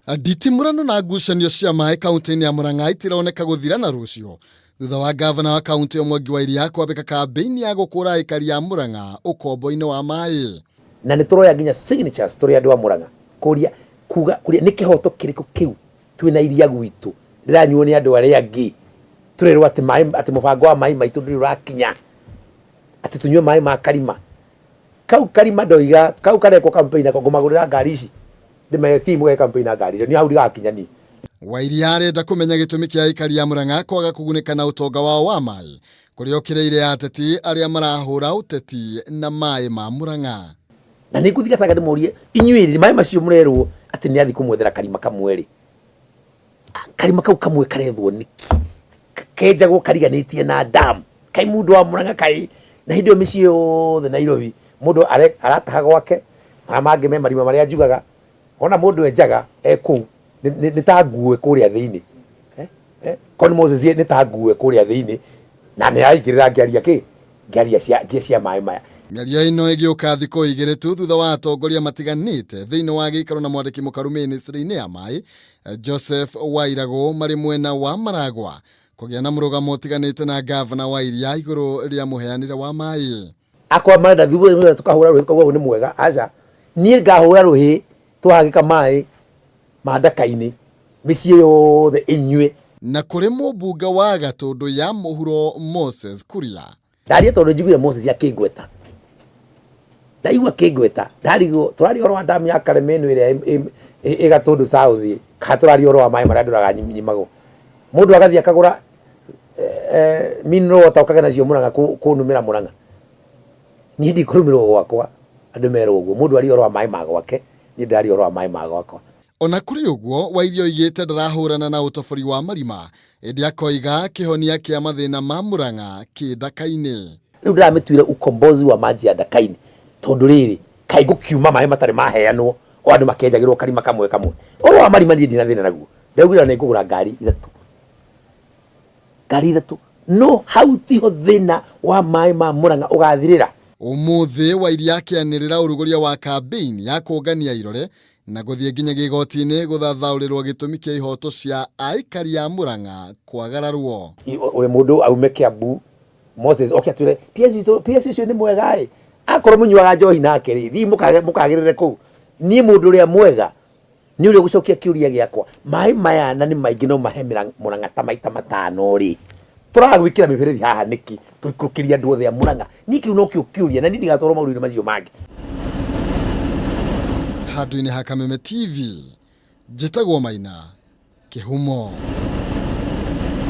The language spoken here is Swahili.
Nditimurano na ngucanio cia maĩ kaunti-inĩ ya Murang'a itironeka guthira na rucio thutha wa gavana wa kaunti Mwangi wa Iria kwambika kambi-ini ya gukura aikari a Murang'a ukombo-ini wa maĩ. Na nituroya nginya signatures turi andu a Murang'a kuria kuga kuria ni kihoto kiriku kiu twina Iria gwitu ndiranyuo ni andu aria angi turirwo ati maĩ ati mubango wa maĩ maitu ndirakinya ati tunywe maĩ ma karima kau karima ndoiga kau karekwo campaign ako ngomagurira ngari ici ndime thimu ya campaign na ngari ni hau ndigakinya ni wa Iria arenda kumenya gitumi kia aikari a Murang'a kwaga kugunĩka na utonga wao wa maĩ kuria okireire ateti aria marahura uteti na maĩ ma Murang'a. Na ni kuthigataga ndimurie inyuiri maĩ macio murerwo ati ni athi kumwethera karima kamweri karima kau kamwe karethwo niki kenjagwo kariganitie na dam kai mundu wa Murang'a kai na hindio micii yothe Nairobi mundu arataha gwake mangi me marima maria njugaga ona mundu enjaga kuu ni ta nguwe kuria thiini kon Moses ni ta nguwe kuria thiini na ni aingirira ngiaria cia maĩ maya. Mĩario ĩno ĩgĩũka thikũ igĩrĩ tu thutha wa atongoria matiganĩte thĩinĩ wa gĩikaro na mwandĩki mũkaru ministry-inĩ ya maĩ Joseph Wairagũ marĩ mwena wa Maragwa kũgĩa na mũrũgamo ũtiganĩte na gavana wa Iria igũrũ rĩa mũheanĩre wa maĩ. Akwa marenda thubu tukahũra rũhĩ tukauga nĩ mwega aca niĩ ngahũra rũhĩ twahagĩka maĩ mandaka-inĩ mĩciĩ yothe ĩnyue. Na kũrĩ mũmbunge wa Gatũndũ ya mũhuro Moses Kuria ndaria tondũ njiguire Moses akĩngweta ndaigua kĩngweta ndarigwo tũrari ũhoro wa damu ya Karemenu ĩrĩa ĩ Gatũndũ South ka tũrari ũhoro wa maĩ marĩa ndũraga nyimagwo mũndũ agathie akagũra mineral water ũkagĩa nacio Murang'a kũnumĩra Murang'a niĩ ndikũrũmĩrwo gwakwa andũ merwo ũguo mũndũ ari ũhoro wa maĩ ma gwake niĩ ndari ũhoro wa maĩ ma gwakwa. Ona kuri uguo Wairio igite ndarahurana na utobori wa marima indi akoiga kihonia kia mathina ma Murang'a kidaka-ini. Riu ndiramituire ukombozi wa maji ya daka-ini tondu riri kai gukiuma maĩ matari maheanwo o andu makenjagirwo karima kamwe oro wa marima ndina thina naguo ndaugira ni ngugura ngari ithatu no hau tiho thina wa maĩ ma Murang'a ugathirira. Umuthi Wairia akianirira uruguria wa kambi-ini ya kũngania irore na guthie nginya gigoti-ini guthathaũrĩrwo gĩtũmi kia ihoto cia aikari a Murang'a kwagararwo. Uri mundu aume Kiambu Moses atwire PS icio ni mwega akorwo munyuaga njohi nake ri mukagirire kuu ni mundu uria mwega ni uri gucokia kiuria giakwa maĩ maya na ni maingi no mahemera Murang'a ta maita matano ri turagwikira miberethi haha niki tuikukiria andu othe a Murang'a ni kiu no kiuria na ni ndigatwarwo maũndũ-inĩ macio mangi. Handũ-inĩ ha Kameme TV njĩtagwo Maina Kĩhumo.